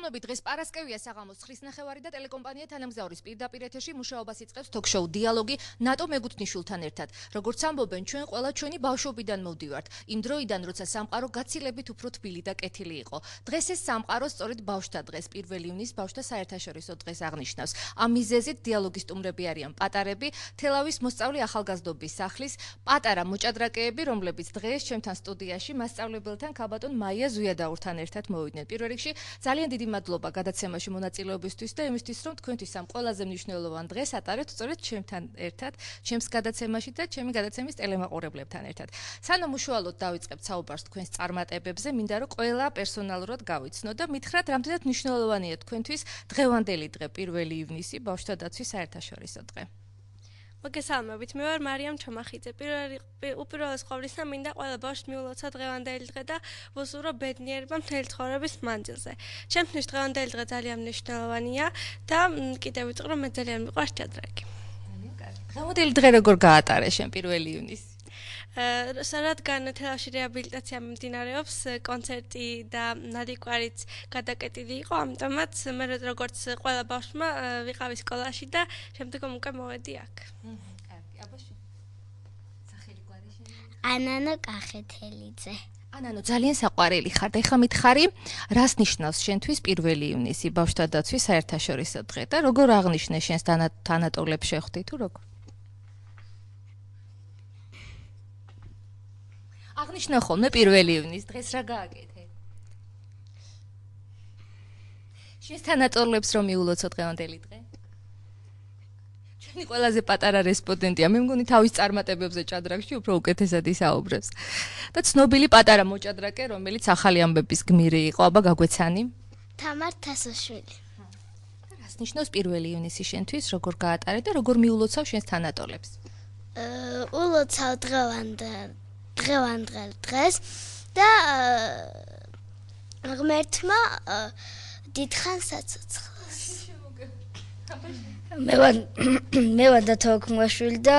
მოგესალმებით, დღეს პარასკევია საღამოს 9:30 და ტელეკომპანია თანამგზავრის პირდაპირ ეთერში მუშაობას იწყებს ток-შოუ დიალოგი ნატო მეგუთნიშვილთან ერთად. Როგორც ამბობენ, ჩვენ ყველა ჩვენი ბავშვობიდან მოვდივართ, იმ დროიდან, როცა სამყარო გაცილებით უფრო თბილი და კეთილი იყო. დღეს ეს სამყარო სწორედ ბავშვთა დღეს, 1 ივნის ბავშვთა საერთაშორისო დღეს აღნიშნავს. ამ მიზეზით დიალოგის სტუმრები არიან პატარები, თელავის მოსწავლე ახალგაზრდობის სახლის პატარა მოჭადრაკეები, რომლებიც დღეს ჩემთან სტუდიაში მასწავლებელთან ქალბატონ მაია ზუიადაურთან ერთად მოვიდნენ. პირველ რიგში ძალიან დიდი მადლობა გადაცემაში მონაწილეობისთვის და იმისთვის, რომ თქვენთვის ამ ყველაზე მნიშვნელოვან დღეს ატარებთ სწორედ ჩემთან ერთად, ჩემს გადაცემაში და ჩემი გადაცემის ტელემაყურებლებთან ერთად. სანამ უშუალოდ დავიწყებთ საუბარს თქვენს წარმატებებზე, მინდა რომ ყველა პერსონალურად გავიცნო და მითხრათ, რამდენად მნიშვნელოვანია თქვენთვის დღევანდელი დღე, 1 ივნისი, ბავშვთა დაცვის საერთაშორისო დღე. მოგესალმებით, მე ვარ მარიამ ჩომახიძე. უპირველეს ყოვლისა მინდა ყველა ბავშვს მიულოცა დღევანდელი დღე და ვუსურვო ბედნიერება მთელი ცხოვრების მანძილზე. ჩემთვის დღევანდელი დღე ძალიან მნიშვნელოვანია და კიდევ ვიტყვი, რომ მე ძალიან მიყვარს ჭადრაკი. დღევანდელი დღე როგორ გაატარე შენ 1 ივნისი? რადგან თელავში რეაბილიტაცია მიმდინარეობს, კონცერტი და ნადიკვარიც გადაკეტილი იყო, ამიტომაც მე როგორც ყველა ბავშვმა ვიყავი სკოლაში და შემდგომ უკვე მოვედი აქ. კარგი, აბაში. სახელი გვარი შენი? ანანო კახეთელიძე. ანანო, ძალიან საყვარელი ხარ და ეხლა მითხარი, რას ნიშნავს შენთვის 1 ივნისი ბავშვთა დაცვის საერთაშორისო დღე და როგორ აღნიშნე შენს თანატოლებს შეხვდი თუ როგორ? აღნიშნე ხოლმე 1 ივნისს დღეს რა გააკეთე? შენს თანატოლებს რომ მიულოცო დღევანდელი დღე? ჩვენი ყველაზე პატარა რესპონდენტია, მე მგონი თავის წარმატებებზე ჭადრაკში უფრო უკეთესად ისაუბრებს. და ცნობილი პატარა მოჭადრაკე, რომელიც ახალი ამბების გმირი იყო, აბა გაგვეცანი? თამარ თასოშვილი. რას ნიშნავს 1 ივნისი შენთვის, როგორ გაატარე და როგორ მიულოცავ შენს თანატოლებს? ულოცავ დღევანდელ დღეს და ღმერთმა დიდხანს აცოცხლოს. მე ვარ დათოქმაშვილი და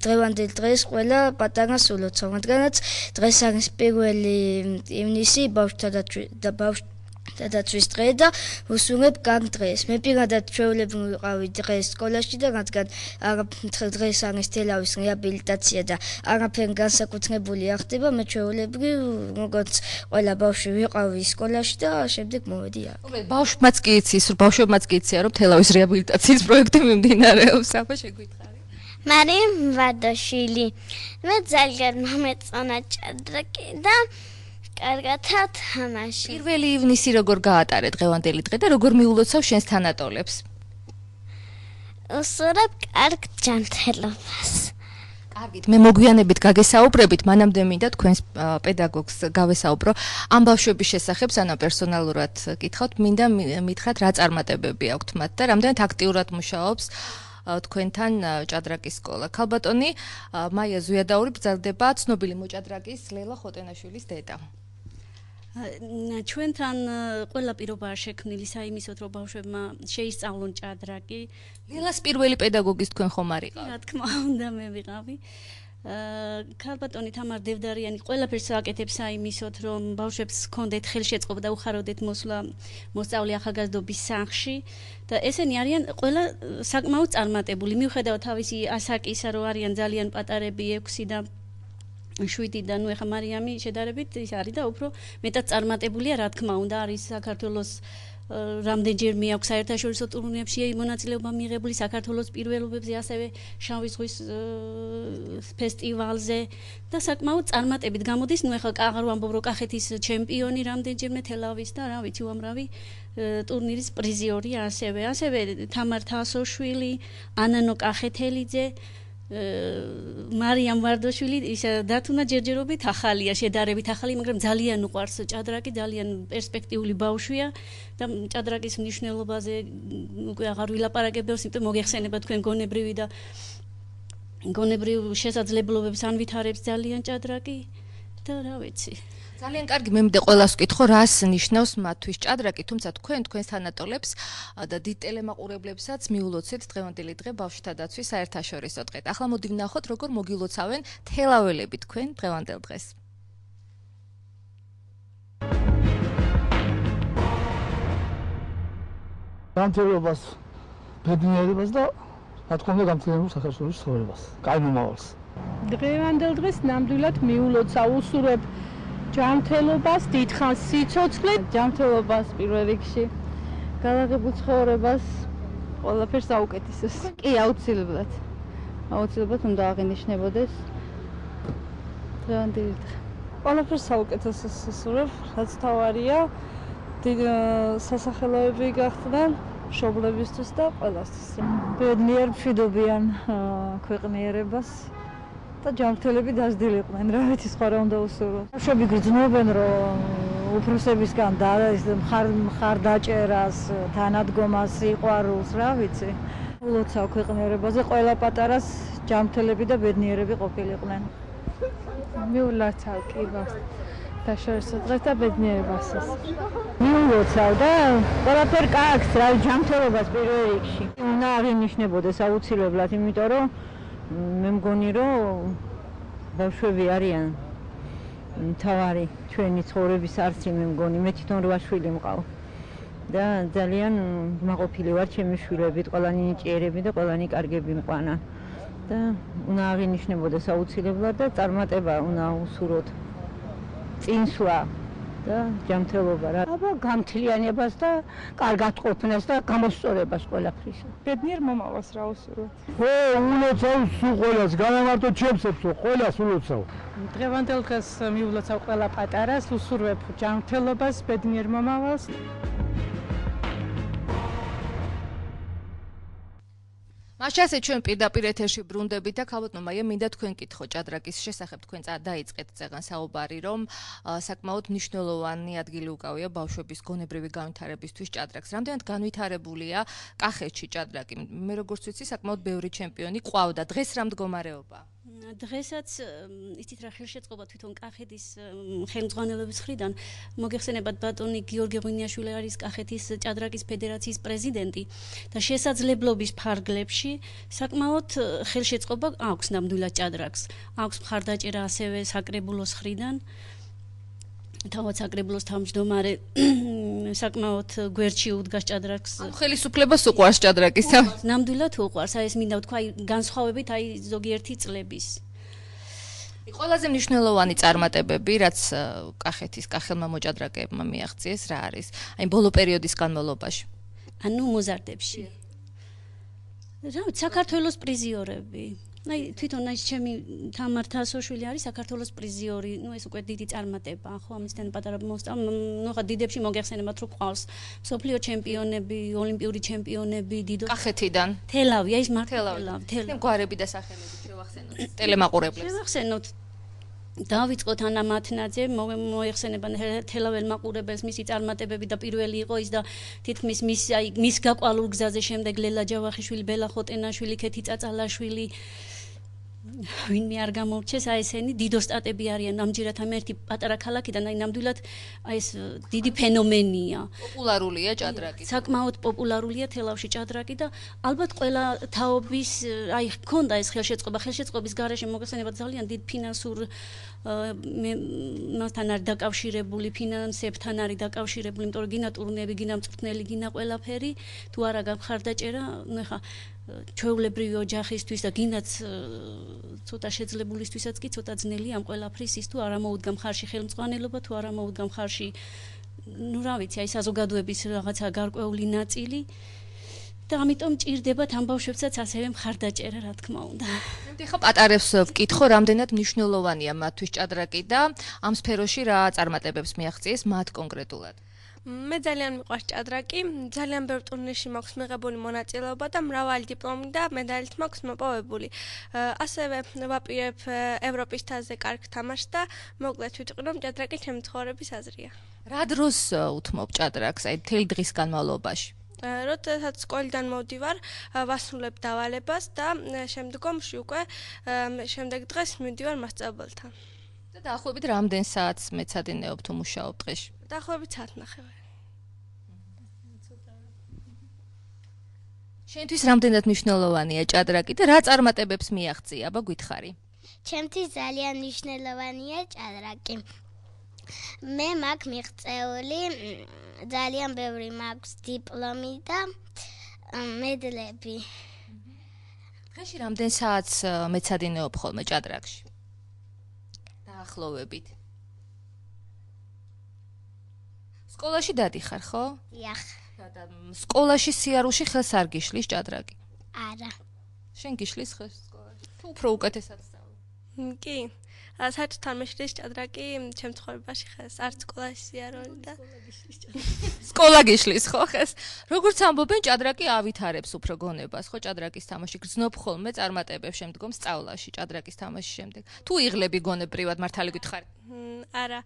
დღევანდელ დღეს ყველა პატარას ულოცავ, რადგანაც დღეს არის 1 ივნისი ბავშვთა დაცვის დღე და ვუსურვებ კარგ დღეს. მე პირადად ჩვეულებრივ ვიყავი დღეს სკოლაში და რადგან დღეს არის თელავის რეაბილიტაცია და არაფერი განსაკუთრებული არ ხდება, მე ჩვეულებრივ როგორც ყველა ბავშვი ვიყავი სკოლაში და შემდეგ მოვედი აქ. ბავშვებმაც კი იცის, ბავშვებმაც კი იციან, რომ თელავის რეაბილიტაციის პროექტი მიმდინარეობს, აბა შეგვითხარი. მარიამ ვარდაშვილი. მე ძალიან მომეწონა ჭადრაკი და კარგათა თამაში. 1 ივნისი როგორ გაატარე დღევანდელი დღე და როგორ მიულოცავ შენს თანატოლებს? უსურვებ კარგ ჯანმრთელობას. კარგით, მე მოგვიანებით გაგესაუბრებით, მანამდე მინდა თქვენს პედაგოგს გავესაუბრო ამ ბავშვების შესახებ, სანამ პერსონალურად კითხავთ, მინდა მითხრათ რა წარმატებები აქვთ მათ და რამდენად აქტიურად მუშაობს თქვენთან ჭადრაკის სკოლა. ქალბატონი მაია ზუიადაური ბრძანდება ცნობილი მოჭადრაკის ლელა ხოტენაშვილის დედა. ჩვენთან ყველა პირობა შექმნილი საიმისოდ, რომ ბავშვებმა შეისწავლონ ჭადრაკი. ლელას პირველი პედაგოგის თქვენ ხომ არ იყავ? რა თქმა უნდა, მე ვიყავი. ქალბატონი თამარ დევდარიანი ყველაფერს აკეთებს საიმისოდ, რომ ბავშვებს ჰქონდეთ ხელშეწყობა და უხაროდეთ მოსვლა მოსწავლე ახალგაზრდობის სახლში და ესენი არიან ყველა საკმაოდ წარმატებული. მიუხედავად თავისი ასაკისა, რომ არიან ძალიან პატარები 6 და 7 და ნუ ეხა მარიამი შედარებით ის არის და უფრო მეტად წარმატებულია, რა თქმა უნდა, არის საქართველოს რამდენჯერმე აქვს საერთაშორისო ტურნირებში მონაწილეობა მიღებული, საქართველოს პირველობებზე, ასევე შავი ზღვის ფესტივალზე და საკმაოდ წარმატებით გამოდის. ნუ ეხა აღარ ვამბობ, რომ კახეთის ჩემპიონი რამდენჯერმე თელავის და რა ვიცი უამრავი ტურნირის პრიზიორი ასევე თამარ თასოშვილი, ანანო კახეთელიძე, მარიამ ვარდაშვილი, ისა დათუნა ჯერჯერობით ახალია, შედარებით ახალი, მაგრამ ძალიან უყვარს ჭადრაკი, ძალიან პერსპექტიული ბავშვია და ჭადრაკის მნიშვნელობაზე უკვე აღარ ვილაპარაკებელს, იმიტომ მოგეხსენება თქვენ გონებრივ შესაძლებლობებს ანვითარებს ძალიან ჭადრაკი და რა ვიცი. ძალიან კარგი, მე მინდა ყველას ვკითხო, რას ნიშნავს მათთვის ჭადრაკი, თუმცა თქვენს თანატოლებს და დიდ ტელემაყურებლებსაც მიულოცეთ დღევანდელი დღე ბავშვთა დაცვის საერთაშორისო დღე. ახლა მოდი ვნახოთ, როგორ მოგილოცავენ თელაველები თქვენ დღევანდელ დღეს. გამთელობას, ბედნიერებას და რა თქმა უნდა გამთელებულ საქართველოს ცხოვრებას. კაი მომავალს. დღევანდელ დღეს ნამდვილად მიულოცა უსურვებ ჯანმრთელობას, დიდხანს სიცოცხლეს, ჯანმრთელობას პირველ რიგში, გადაღებულ ცხოვრებას, ყველაფერს საუკეთესოს. კი, აუცილებლად. აუცილებლად უნდა აღინიშნებოდეს დღევანდელი დღე. ყველაფერს საუკეთესოს უსურვებ, რაც თავარია, სასახელოები გახდნენ მშობლებისთვის და ყველასთვის. ბედნიერ მშვიდობიან ქვეყნიერებას და ჯანმრთელები დასძლიყვნენ, რა ვიცი სხვა რა უნდა უსურვო. ბავშვები გრძნობენ, რომ უფროსებისგან მხარდაჭერას, თანადგომას, სიყვარულს, რა ვიცი. ულოცავ ქვეყნიერებაზე ყველა პატარას ჯანმრთელები და ბედნიერები ყოფილიყვნენ. მიულოცავ კი დაშორისო დღეს და ბედნიერებასაც. მიულოცავ და ყველაფერ კარგს, რა ჯანმრთელობას პირველ რიგში. უნდა აღინიშნებოდეს აუცილებლად, იმიტომ რომ მე მგონი რომ ბავშვები არიან მთავარი ჩვენი ცხოვრების არცი, მე მგონი მე თვითონ 8 შვილი მყავს და ძალიან მაყოფილი ვარ ჩემი შვილებით, ყველანი ნიჭიერები და ყველანი კარგები მყვანა და უნდა აღინიშნებოდეს აუცილებლად და წარმატება უნდა უსურვოთ წინსვლა და ჯანმრთელობა რა. აბა გამთლიანებას და კარგად ყოფნას და გამოსწორებას ყველაფრის. ბედნიერ მომავალს რა უსურვოთ. ულოცავ სულ ყველას, განამარტო ჩემსებსო, ყველას ულოცავ. დღევანდელ დღეს მიულოცავ ყველა პატარას, უსურვებ ჯანმრთელობას, ბედნიერ მომავალს. მაშასე ჩვენ პირდაპირ ეთერში ბრუნდებით და ქალბატონო მაია მინდა თქვენ კითხო ჭადრაკის შესახებ თქვენ დაიწყეთ წეგან საუბარი რომ საკმაოდ მნიშვნელოვანი ადგილი უკავია ბავშვების გონებრივი განვითარებისთვის ჭადრაკს. რამდენად განვითარებულია კახეთში ჭადრაკი? მე როგორც ვიცი საკმაოდ ბევრი ჩემპიონი ყავდა. დღეს რა მდგომარეობა? დღესაც იცით რა ხელშეწყობა თვითონ კახეთის ხელმძღვანელობის მხრიდან მოგეხსენებათ ბატონი გიორგი ღვინიაშვილი არის კახეთის ჭადრაკის ფედერაციის პრეზიდენტი და შესაძლებლობის ფარგლებში საკმაოდ ხელშეწყობა აქვს ნამდვილად ჭადრაკს. აქვს მხარდაჭერა ასევე საკრებულოს მხრიდან. თავად საკრებულოს თავმჯდომარე საკმაოდ გვერდში უდგას ჭადრაკს. ხელისუფლებას უყვარს ჭადრაკის და ნამდვილად უყვარს. ეს მინდა ვთქვა, განსხვავებით ზოგიერთი წლების. ყველაზე მნიშვნელოვანი წარმატებები, რაც კახეთის კახელმა მოჭადრაკეებმა მიაღწიეს, რა არის? აი ბოლო პერიოდის განმავლობაში. ანუ მოზარდებში. რა ვიცი, საქართველოს პრიზიორები. აი თვითონ ის ჩემი თამარ თასოშვილი არის საქართველოს პრიზიორი, ეს უკვე დიდი წარმატება, ხო, ამისთან პატარა მოსწავლ, ხა დიდებში მოგეხსენებათ რომ ყავს მსოფლიო ჩემპიონები, ოლიმპიური ჩემპიონები, დიდო კახეთიდან. თელავი, ის თელავი. გვარები და სახელები შევახსენოთ. ტელემაყურებლებს. შევახსენოთ. დავიწყოთ ანა მათნაძე, მოიხსენებან თელაվել მაყურებელს მისი წარმატებები და პირველი იყო ის და თითქმის მის გაყვალულ გზაზე შემდეგ ლელა ჯავახიშვილი, ბელა ხოტენაშვილი, ქეთი წაწალაშვილი ვინმე არ გამორჩეს, აი ესენი დიდო სტატები არიან ამჯერად ამ ერთი პატარა ქალაქიდან, აი ნამდვილად აი ეს დიდი ფენომენია. პოპულარულია ჭადრაკი. საკმაოდ პოპულარულია თელავში ჭადრაკი და ალბათ ყველა თაობის აი ჰქონდა ეს ხელშეწყობის გარეშე მოგეხსენებათ ძალიან დიდ ფინანსურ მასთან არის დაკავშირებული, ფინანსებთან არის დაკავშირებული, იმიტომ რომ გინა ტურნეები, გინა მწვრთნელი, გინა ყველაფერი, თუ არა გამხარდაჭერა, ნუ ხა ჩვეულებრივი ოჯახისთვის და გინდაც ცოტა შეძლებულისთვისაც კი ცოტა ძნელი ამ ყველაფრის ის თუ არ ამოუდგა მხარში ხელმძღვანელობა, თუ არ ამოუდგა მხარში, ნუ რა ვიცი, აი საზოგადოების რაღაცა გარკვეული ნაწილი და ამიტომ ჭირდებათ ამ ბავშვებსაც ასევე მხარდაჭერა, რა თქმა უნდა. მე ხა პატარებს ვკითხო, რამდენად მნიშვნელოვანია მათთვის ჭადრაკი და ამ სფეროში რა წარმატებებს მიაღწიეს მათ კონკრეტულად. მე ძალიან მიყვარს ჭადრაკი, ძალიან ბევრ ტურნირში მაქვს მიღებული მონაწილეობა და მრავალი დიპლომი და მედალით მაქვს მოპოვებული. ასევე ვაპირებ ევროპის თასზე კარგ თამაშს და მოკლედ ვიტყვი, რომ ჭადრაკი ჩემი ცხოვრების აზრია. რა დროს უთმობ ჭადრაკს, აი მთელი დღის განმავლობაში? როდესაც სკოლიდან მოვდივარ, ვასრულებ დავალებას და შემდგომში უკვე შემდეგ დღეს მივდივარ მასწავლებელთან. და დაახლოებით რამდენ საათს მეცადინეობ თუ მუშაობ დღეში? დაახლოებით საათნახევარი. შენთვის რამდენად მნიშვნელოვანია ჭადრაკი და რა წარმატებებს მიაღწია, აბა გითხარი? ჩემთვის ძალიან მნიშვნელოვანია ჭადრაკი. მე მაქვს მიღწეული ძალიან ბევრი მაქვს დიპლომი და მედლები. დღეში რამდენ საათს მეცადინეობ ხოლმე ჭადრაკში? დაახლოებით. სკოლაში დადიხარ, ხო? დიახ. და სკოლაში სიარულში ხელს არ გიშლის ჭადრაკი? არა. შენ გიშლის ხელს სკოლაში? თუ უფრო უკეთესად სწავლობ? კი. საერთოდ არ მეშლის ჭადრაკი ჩემ ცხოვრებაში ხეს, არც სკოლაში სიარული და სკოლა გიშლის ხო ხეს? როგორც ამბობენ, ჭადრაკი ავითარებს უფრო გონებას, ხო, ჭადრაკის თამაში გრძნობ ხოლმე წარმატებებს შემდგომ სწავლაში, ჭადრაკის თამაშის შემდეგ. თუ იღლები გონებრივად მართალი გითხარ? არა,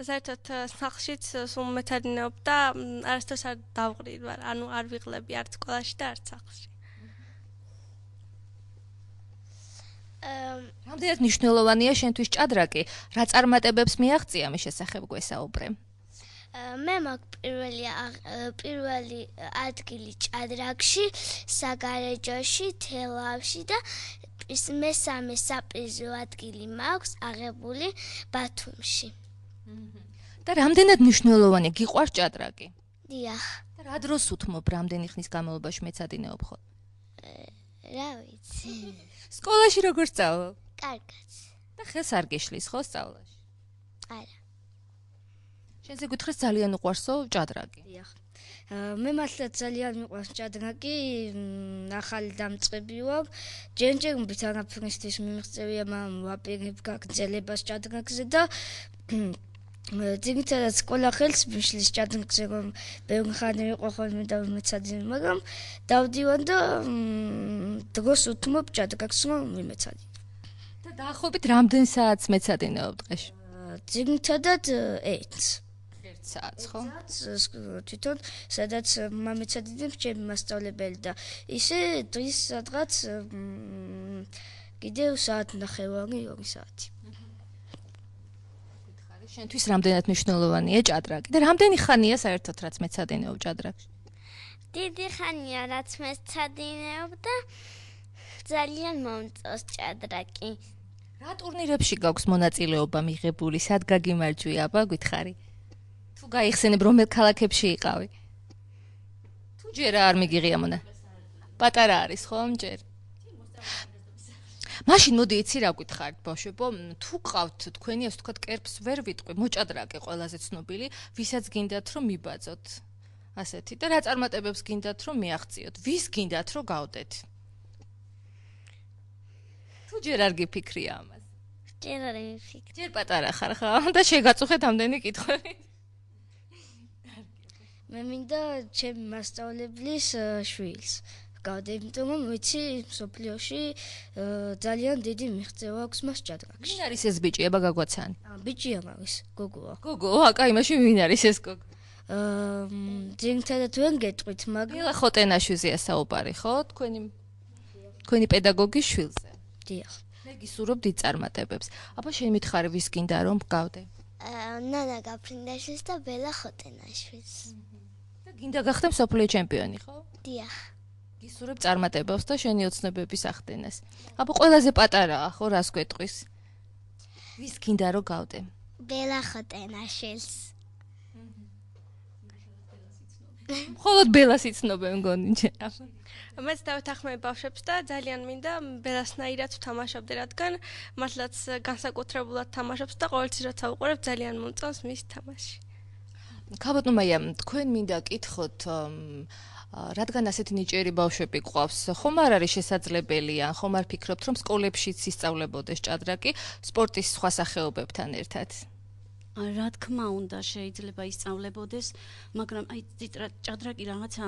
საერთოდ სახლშიც სულ მეცადინეობ და არასდროს არ დავყრით, ანუ არ ვიღლები არც სკოლაში და არც სახლში. რამდენად მნიშვნელოვანია შენთვის ჭადრაკი? რა წარმატებებს მიაღწია მის შესახებ გვესაუბრე? მე მაქვს პირველი ადგილი ჭადრაკში, საგარეჯოში, თელავში და მესამე საპრიზო ადგილი მაქვს აღებული ბათუმში. და რამდენად მნიშვნელოვანია? გიყვარს ჭადრაკი? დიახ. და რა დროს უთმობ, რამდენი ხნის განმავლობაში მეცადინეობ ხო? რა ვიცი. სკოლაში როგორ სწავლობ? კარგად. და ხელს არ გიშლის ხო სწავლაში? არა. შენზე გითხრეს ძალიან უყვარსო ჭადრაკი. დიახ. მე მართლა ძალიან მიყვარს ჭადრაკი, ახალი დამწყები ვარ. ჯერჯერობით არაფრისთვის მიმღწევია, მაგრამ ვაპირებ გაგრძელებას ჭადრაკზე და ძირითადად სკოლა ხელს მიშლის ჭადრაკზე, რომ ბევრი ხანი ვიყო ხოლმე და მეცადინე, მაგრამ დავდივარ და დროს უთმობ ჭადრაკს, რომ მიმეცადინე. და დაახლოებით რამდენ საათს მეცადინეობ დღეში? ძირითადად 1 საათს, ხო? თვითონ სადაც მამეცადინებს ჩემი მასწავლებელი და ისე დღის სადღაც კიდევ საათნახევარი 2 საათი. შენთვის რამდენად მნიშვნელოვანია ჭადრაკი და რამდენი ხანია საერთოდ რაც მეცადინეობ ჭადრაკში? დიდი ხანია რაც მეცადინეობ და ძალიან მომწონს ჭადრაკი. რა ტურნირებში გაქვს მონაწილეობა მიღებული? სად გაგიმარჯვია, აბა გითხარი? თუ გაიხსენებ რომელ ქალაქებში იყავი? თუ ჯერ არ მიგიღია მონა? პატარა არის ხო ჯერ? მაშინ მოდი იცი რა გითხარით ბავშვებო, თუ ყავთ თქვენი ასე ვთქვათ კერპს ვერ ვიტყვი, მოჭადრაკე ყველაზე ცნობილი, ვისაც გინდათ რომ მიბაძოთ. ასეთი და რა წარმატებებს გინდათ რომ მიაღწიოთ? ვის გინდათ რომ გავდეთ? თუ ჯერ არ გიფიქრია ამას? ჯერ არ მიფიქრე. ჯერ პატარა ხარ ხა და შეგაწუხეთ ამდენი კითხვები. მე მინდა ჩემი მასწავლებლის შვილს გავდე, იმიტომ რომ ვიცი სოფლიოში ძალიან დიდი მიღწევა აქვს მას ჭადრაკში. ვინ არის ეს ბიჭი, აბა გაგვაცანი? ბიჭი ამარის, გოგოა. გოგო, აკა იმაში ვინ არის ეს გოგო? ძირითადად ვერ გეტყვით, მაგრამ ბელა ხოტენაშვილია საუბარი, ხო? თქვენი პედაგოგის შვილზე. დიახ. მე გისურვებ დიდ წარმატებებს. აბა შენ მითხარი ვის გინდა რომ გავდე? ნანა გაფრინდაშვილს და ბელა ხოტენაშვილს. და გინდა გახდე მსოფლიო ჩემპიონი, ხო? დიახ. გისურვებ წარმატებებს და შენი ოცნებების ახდენას. აბა ყველაზე პატარაა, ხო, რას გვეტყვის? ვის გინდა რომ გავდე? ბელა ხოტენაშვილს. მხოლოდ ბელას იცნობენ მგონი აბა. მეც დავთანხმები ბავშვებს და ძალიან მინდა ბელასნაირად ვთამაშობდე, რადგან მართლაც განსაკუთრებულად თამაშობს და ყოველთვის როცა ვუყურებ ძალიან მომწონს მის თამაში. ქაბატონ მაია, თქვენ მინდა კითხოთ, რადგან ასეთი ნიჭიერი ბავშვები გვყავს, ხომ არ არის შესაძლებელია, ხომ არ ფიქრობთ, რომ სკოლებშიც ისწავლებოდეს ჭადრაკი სპორტის სხვა სახეობებთან ერთად? რა თქმა უნდა შეიძლება ისწავლებოდეს, მაგრამ აი ჭადრაკი რაღაცა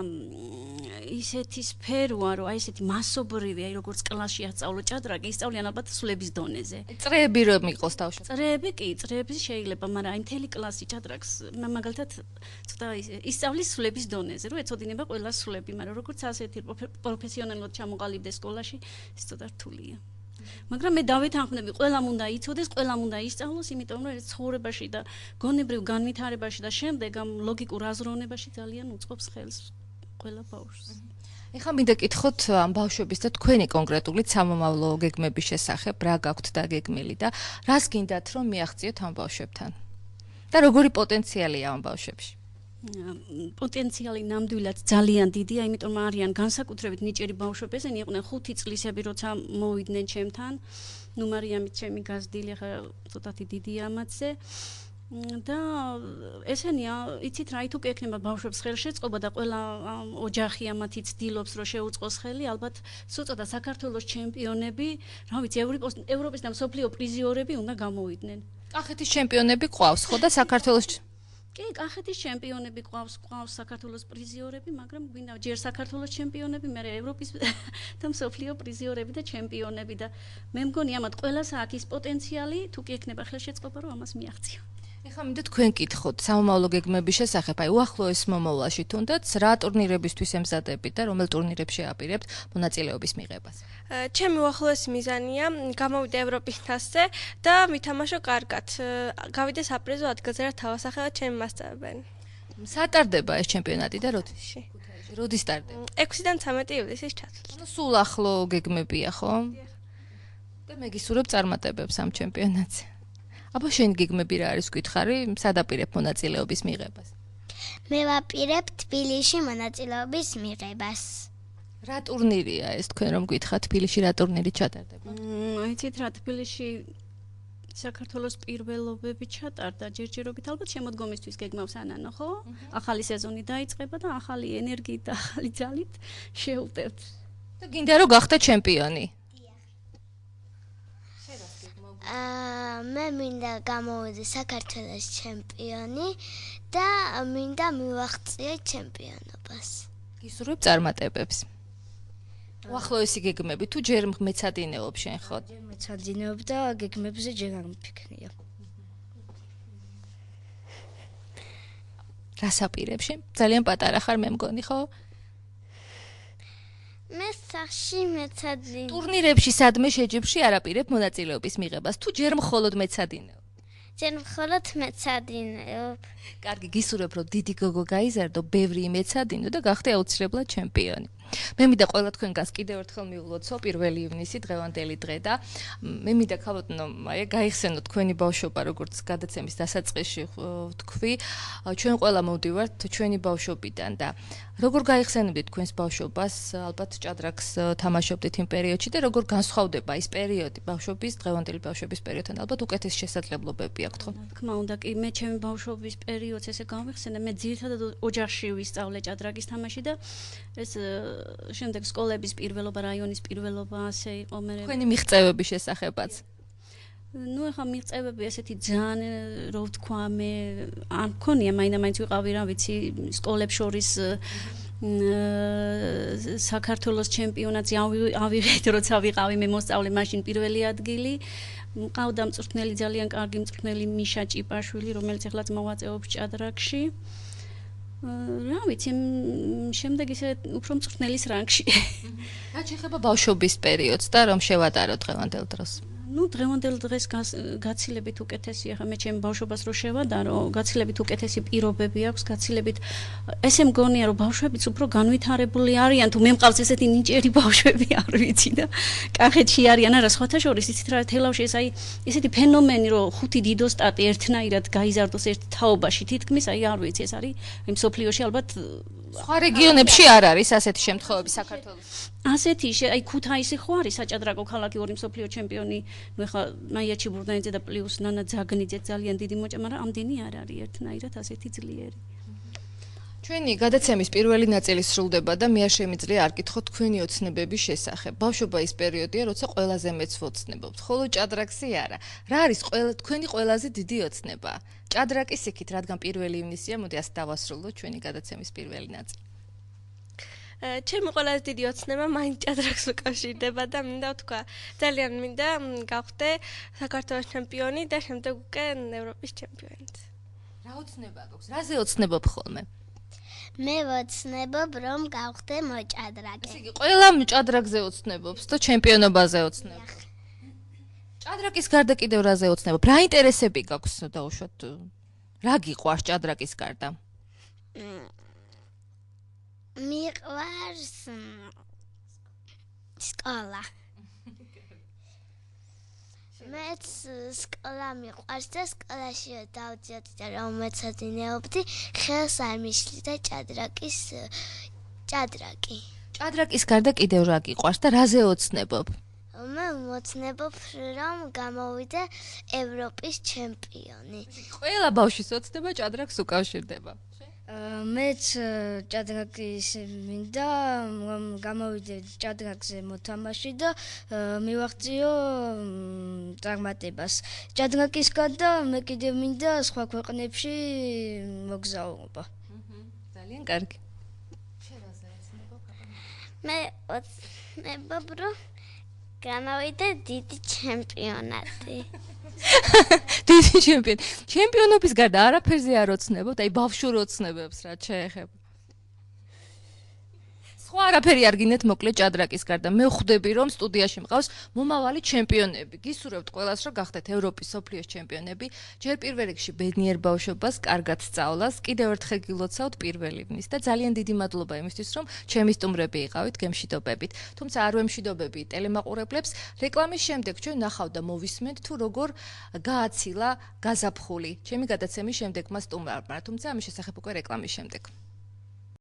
ისეთი სფეროა, რომ აი ესეთი მასობრივი, აი როგორც კლასში ასწავლო ჭადრაკი, ისწავლიან ალბათ სულების დონეზე. წრეები რომ იყოს თავში. წრეები შეიძლება, მაგრამ აი მთელი კლასი ჭადრაკს მაგალითად ცოტა ისწავლის სულების დონეზე, რომ ეცოდინება ყველა სულები, მაგრამ როგორც ასეთი პროფესიონალურად ჩამოყალიბდეს სკოლაში, ეს ცოტა რთულია. მაგრამ მე დავეთანხმდები, ყველამ უნდა იცოდეს, ყველამ უნდა ისწავლოს, იმიტომ რომ ეს ცხოვრებაში და გონებრივ განვითარებაში და შემდეგ ამ ლოგიკურ აზროვნებაში ძალიან უწყობს ხელს ყველა ბავშვს. ეხლა მინდა კითხოთ ამ ბავშვების და თქვენი კონკრეტული სამომავლო გეგმების შესახებ, რა გაქვთ დაგეგმილი და რას გინდათ რომ მიაღწიოთ ამ ბავშვებთან? და როგორი პოტენციალია ამ ბავშვებში? პოტენციალი ნამდვილად ძალიან დიდია, იმიტომ რომ არიან განსაკუთრებით ნიჭიერი ბავშვები, იყვნენ 5 წლისები, როცა მოვიდნენ ჩემთან. ნუ მარიამი ჩემი გაზრდილი, ახლა ცოტათი დიდია ამათზე. და ესენია, იცით რა, თუ ექნება ბავშვებს ხელშეწყობა და ყველა ოჯახი ამათი ცდილობს რომ შეუწყოს ხელი, ალბათ ცოტა საქართველოს ჩემპიონები, რა ვიცი, ევროპის და მსოფლიო პრიზიორები უნდა გამოვიდნენ. კახეთის ჩემპიონები ყავს, ხო და საქართველოს კი, კახეთის ჩემპიონები ყავს საქართველოს პრიზიორები, მაგრამ გვინდა ჯერ საქართველოს ჩემპიონები, მერე ევროპის და მსოფლიო პრიზიორები და ჩემპიონები და მე მგონი ამათ ყველას აქვს ის პოტენციალი, თუ კი ექნება ხელშეწყობა, რომ ამას მიაღწიო. ეხლა მინდა თქვენ კითხოთ სამომავლო გეგმების შესახებ, აი უახლოეს მომავალში თუნდაც რა ტურნირებისთვის ემზადებით და რომელ ტურნირებში აპირებთ მონაწილეობის მიღებას? ჩემი უახლოესი მიზანია გამოვიდე ევროპის თასზე და მითამაშო კარგად. გავიდე საპრიზო ადგილზე რა თავასახელად ჩემი მასწავლებელი. სატარდება ეს ჩემპიონატი და როდის? როდის სტარტდება? 6-დან 13 ივლისის ჩათვლით. ანუ სულ ახლო გეგმებია, ხო? და მე გისურვებ წარმატებებს ამ ჩემპიონატზე. აბა შენ გეგმები რა არის გითხარი, სად აპირებ მონაწილეობის მიღებას? მე ვაპირებ თბილისში მონაწილეობის მიღებას. რა ტურნირია ეს თქვენ რომ გითხათ, თბილისში რა ტურნირი ჩატარდება? იცით რა, თბილისში საქართველოს პირველობები ჩატარდა, ჯერჯერობით ალბათ შემოდგომისთვის გეგმავს ანანო, ხო? ახალი სეზონი დაიწყება და ახალი ენერგიით და ახალი ძალით შევხვდეთ. და გინდა რომ გახდეთ ჩემპიონი. მე მინდა გამოვიდე საქართველოს ჩემპიონი და მინდა მივაღწიო ჩემპიონობას. გისურვებ წარმატებებს. უახლოესი გეგმები თუ ჯერ მეცადინეობ შენ ხო? ჯერ მეცადინეობ და გეგმებზე ჯერ არ მიფიქრია. რას აპირებ შენ? ძალიან პატარა ხარ მე მგონი, ხო? მე სახში მეცადინეობ. ტურნირებში სადმე შეჯიბრში არ აპირებ მონაწილეობის მიღებას თუ ჯერ მხოლოდ მეცადინეობ? ჯერ მხოლოდ მეცადინეობ. კარგი, გისურვებ რომ დიდი გოგო გაიზარდო, ბევრი მეცადინო და გახდე აუცილებლად ჩემპიონი. მე მინდა ყველა თქვენგანს კიდევ ერთხელ მიულოცო 1 ივნისი დღევანდელი დღე და მე მინდა ქალბატონო აი გაიხსენოთ თქვენი ბავშვობა, როგორც გადაცემის დასაწყისში ვთქვი, ჩვენ ყველა მოვდივართ ჩვენი ბავშვობიდან და როგორ გაიხსენებდით თქვენს ბავშვობას, ალბათ ჭადრაკს თამაშობდით იმ პერიოდში და როგორ განსხვავდება ის პერიოდი ბავშვობის, დღევანდელი ბავშვობის პერიოდთან, ალბათ უკეთესი შესაძლებლობები აქვთ ხო? თქმა უნდა, კი, მე ჩემი ბავშვობის პერიოდს ესე გავიხსენე, მე ძირითადად ოჯახში ვისწავლე ჭადრაკის თამაში და ეს შემდეგ სკოლების პირველობა, რაიონის პირველობა ასე იყო მე. თქვენი მიღწევების შესახებაც. ნუ ახლა მიღწევები ესეთი ძალიან რო ვთქვა, მე არ მქონია, მაინდა-მაინც ვიყავი რა ვიცი, სკოლებს შორის საქართველოს ჩემპიონატზე ავიღეთ, როცა ვიყავი მე მოსწავლე, მაშინ პირველი ადგილი. მყავდა მწვრთნელი, ძალიან კარგი მწვრთნელი მიშა ჭიპაშვილი, რომელიც ახლაც მოვაწეობს ჭადრაკში. რა ვიცი, შემდეგ ისე უფრო მწვრთნელის რანგში. რა შეეხება ბავშვობის პერიოდს და რომ შევატარო დღევანდელ დროს? ნუ დღევანდელ დღეს გაცილებით უკეთესი, ახლა მე ჩემ ბავშვობას რო შევადარო, გაცილებით უკეთესი პირობები აქვს, გაცილებით ესე მგონია რომ ბავშვებიც უფრო განვითარებული არიან, თუ მე მყავს ესეთი ნიჭიერი ბავშვები, არ ვიცი და კახეთში არიან, არა სხვათა შორის, იცით რა, თელავში ეს აი ესეთი ფენომენი რომ 5 დიდოსტატი ერთნაირად გაიზარდოს ერთ თაობაში, თითქმის აი არ ვიცი, ეს არის იმ სოფლიოში ალბათ სხვა რეგიონებში არ არის ასეთი შემთხვევები საქართველოს. ასეთი აი ქუთაისი ხო არის საჭადრაკო ქალაქი, ორი მსოფლიო ჩემპიონი, ნუ ეხლა მაია ჩიბურდანიძე და პლუს ნანა ძაგნიძე ძალიან დიდი მოჭა, მაგრამ ამდენი არ არის ერთნაირად ასეთი ძლიერი. ჩვენი გადაცემის პირველი ნაწილი სრულდება და მე არ შემიძლია არ გითხოთ თქვენი ოცნებების შესახებ. ბავშვობა ის პერიოდია, როცა ყველაზე მეც ვოცნებობთ, ხოლო ჭადრაკსი არა. რა არის თქვენი ყველაზე დიდი ოცნება? ჭადრაკის იქით, რადგან 1 ივნისია, მოდი ასე დავასრულოთ ჩვენი გადაცემის პირველი ნაწილი. ჩემი ყველაზე დიდი ოცნება მაინც ჭადრაკს უკავშირდება და მინდა ვთქვა, ძალიან მინდა გავხდე საქართველოს ჩემპიონი და შემდეგ უკვე ევროპის ჩემპიონიც. რა ოცნება გაქვს? რაზე ოცნებობ ხოლმე? მე ვოცნებობ რომ გავხდე მოჭადრაკე. ესე იგი, ყველა ჭადრაკზე ოცნებობს და ჩემპიონობაზე ოცნებობს. ჭადრაკის გარდა კიდევ რაზე ოცნებობ? რა ინტერესები გაქვს დაუშვათ? რა გიყვარს ჭადრაკის გარდა? მიყვარს სკოლა. მეც სკოლა მიყვარს და სკოლაში დავდიოდი და რომ მეცადინეობდი, ხელს არ მიშლი და ჭადრაკი. ჭადრაკის გარდა კიდევ რა გიყვარს და რაზე ოცნებობ? მე მოცნებობ რომ გამოვიდე ევროპის ჩემპიონი. ყველა ბავშვის ოცნება ჭადრაკს უკავშირდება. მეც ჭადრაკის მინდა გამოვიდე ჭადრაკზე მოთამაში და მივაღწიო წარმატებას. ჭადრაკის გარდა მე კიდევ მინდა სხვა ქვეყნებში მოგზაურობა. ძალიან კარგი. მე ოცნებობ რომ გამოვიდე დიდი ჩემპიონატი. დიდი ჩემპიონი. ჩემპიონობის გარდა არაფერზე არ ოცნებობ, აი ბავშვურ ოცნებებს რა შეეხება. სხვა არაფერი არ გინდათ მოკლედ ჭადრაკის გარდა. მე ვხვდები რომ სტუდიაში მყავს მომავალი ჩემპიონები. გისურვებთ ყველას რომ გახდეთ ევროპის სოფლიოს ჩემპიონები. ჯერ პირველ რიგში ბედნიერ ბავშვობას, კარგად სწავლას, კიდევ ერთხელ გილოცავთ პირველი ღვნის და ძალიან დიდი მადლობა იმისთვის რომ ჩემი სტუმრები იყავით, გემშვიდობებით. თუმცა არ ვემშვიდობები ტელემაყურებლებს. რეკლამის შემდეგ ჩვენ ნახავთ და მოვისმენთ თუ როგორ გააცილა გაზაფხული ჩემი გადაცემის შემდეგმა სტუმარმა. თუმცა ამის შესახებ უკვე რეკლამის შემდეგ.